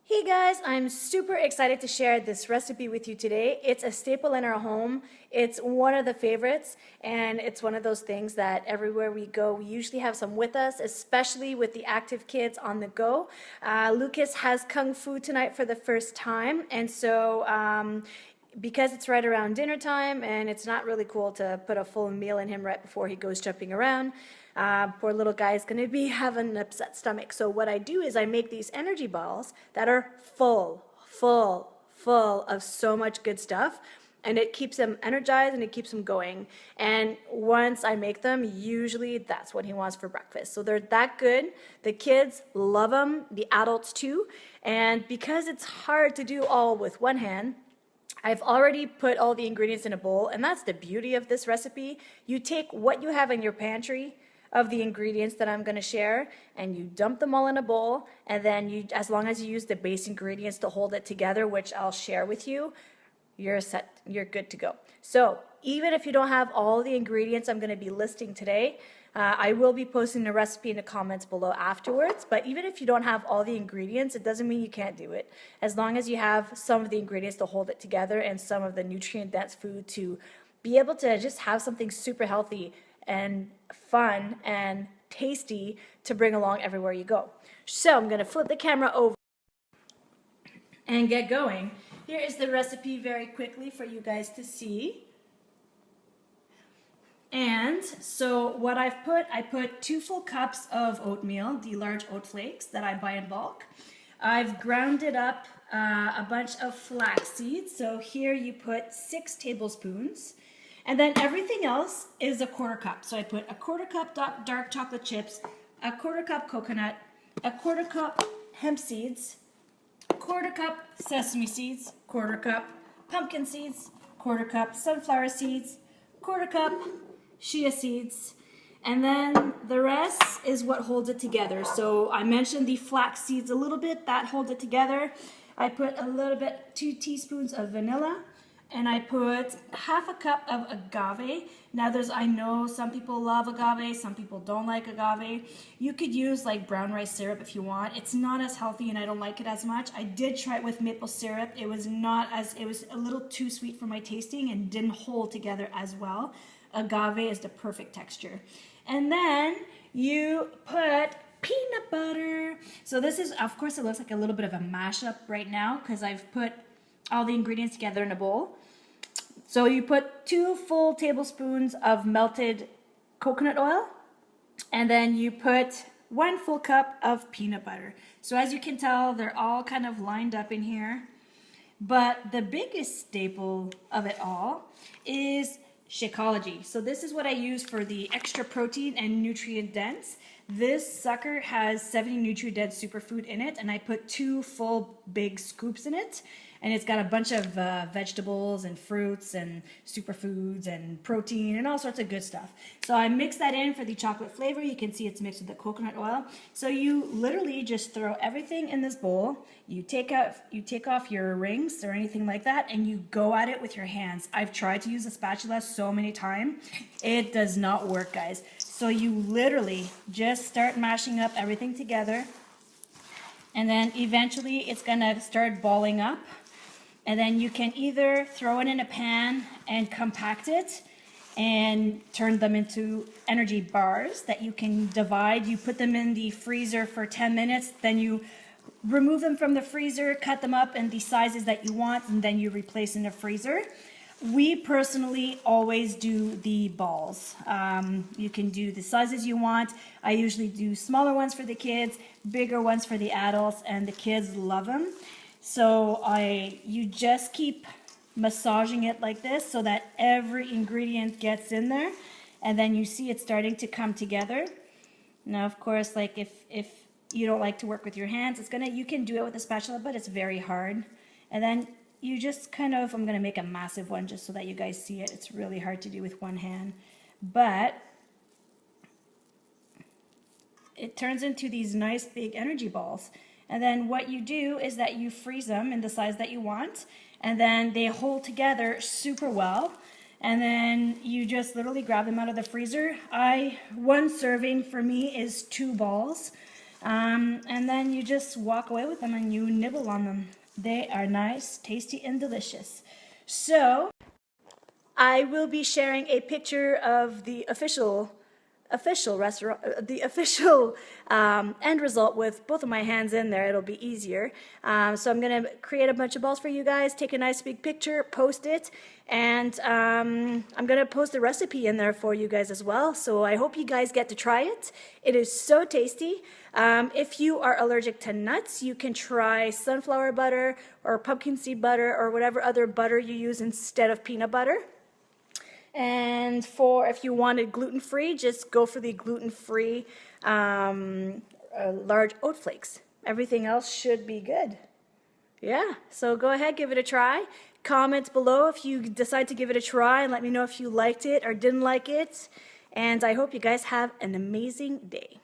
Hey guys, I'm super excited to share this recipe with you today. It's a staple in our home. It's one of the favorites, and it's one of those things that everywhere we go, we usually have some with us, especially with the active kids on the go. Lucas has Kung Fu tonight for the first time, and so because it's right around dinner time and it's not really cool to put a full meal in him right before he goes jumping around, poor little guy is going to be having an upset stomach. So what I do is I make these energy balls that are full of so much good stuff, and it keeps him energized and it keeps him going. And once I make them, usually that's what he wants for breakfast. So they're that good. The kids love them, the adults too. And because it's hard to do all with one hand, I've already put all the ingredients in a bowl, and that's the beauty of this recipe. You take what you have in your pantry of the ingredients that I'm going to share, and you dump them all in a bowl, and then you, as long as you use the base ingredients to hold it together, which I'll share with you, you're set, you're good to go. So even if you don't have all the ingredients I'm going to be listing today, I will be posting the recipe in the comments below afterwards, but even if you don't have all the ingredients, it doesn't mean you can't do it. As long as you have some of the ingredients to hold it together and some of the nutrient-dense food to be able to just have something super healthy and fun and tasty to bring along everywhere you go. So I'm going to flip the camera over and get going. Here is the recipe very quickly for you guys to see. And so what I put 2 full cups of oatmeal, the large oat flakes that I buy in bulk. I've grounded up a bunch of flax seeds. So here you put 6 tablespoons. And then everything else is a 1/4 cup. So I put a 1/4 cup dark chocolate chips, a 1/4 cup coconut, a 1/4 cup hemp seeds, 1/4 cup sesame seeds, 1/4 cup pumpkin seeds, 1/4 cup sunflower seeds, 1/4 cup chia seeds, and then the rest is what holds it together. So I mentioned the flax seeds a little bit, that holds it together. I put a little bit, 2 teaspoons of vanilla, and I put 1/2 cup of agave. Now I know some people love agave, some people don't like agave. You could use like brown rice syrup if you want. It's not as healthy and I don't like it as much. I did try it with maple syrup. It was a little too sweet for my tasting and didn't hold together as well. Agave is the perfect texture. And then you put peanut butter. So this is, of course, it looks like a little bit of a mashup right now because I've put all the ingredients together in a bowl. So you put 2 full tablespoons of melted coconut oil, and then you put 1 full cup of peanut butter. So as you can tell, they're all kind of lined up in here. But the biggest staple of it all is Shakeology. So this is what I use for the extra protein and nutrient dense. This sucker has 70 nutrient dense superfood in it, and I put 2 full big scoops in it. And it's got a bunch of vegetables and fruits and superfoods and protein and all sorts of good stuff. So I mix that in for the chocolate flavor. You can see it's mixed with the coconut oil. So you literally just throw everything in this bowl. You take off your rings or anything like that, and you go at it with your hands. I've tried to use a spatula so many times. It does not work, guys. So you literally just start mashing up everything together, and then eventually it's gonna start balling up. And then you can either throw it in a pan and compact it and turn them into energy bars that you can divide. You put them in the freezer for 10 minutes, then you remove them from the freezer, cut them up in the sizes that you want, and then you replace in the freezer. We personally always do the balls. You can do the sizes you want. I usually do smaller ones for the kids, bigger ones for the adults, and the kids love them. So you just keep massaging it like this so that every ingredient gets in there, and then you see it starting to come together. Now, of course, like if you don't like to work with your hands, you can do it with a spatula, but it's very hard. And then you just kind of, I'm gonna make a massive one just so that you guys see it. It's really hard to do with one hand, but it turns into these nice big energy balls. And then what you do is that you freeze them in the size that you want, and then they hold together super well. And then you just literally grab them out of the freezer. One serving for me is 2 balls. And then you just walk away with them and you nibble on them. They are nice, tasty, and delicious. So I will be sharing a picture of the official restaurant, the official end result with both of my hands in there. It'll be easier. So I'm gonna create a bunch of balls for you guys, take a nice big picture, post it, and I'm gonna post the recipe in there for you guys as well. So I hope you guys get to try it. It is so tasty. If you are allergic to nuts, you can try sunflower butter or pumpkin seed butter or whatever other butter you use instead of peanut butter. And for if you wanted gluten-free, just go for the gluten-free large oat flakes. Everything else should be good. Yeah, so go ahead, give it a try. Comment below if you decide to give it a try and let me know if you liked it or didn't like it. And I hope you guys have an amazing day.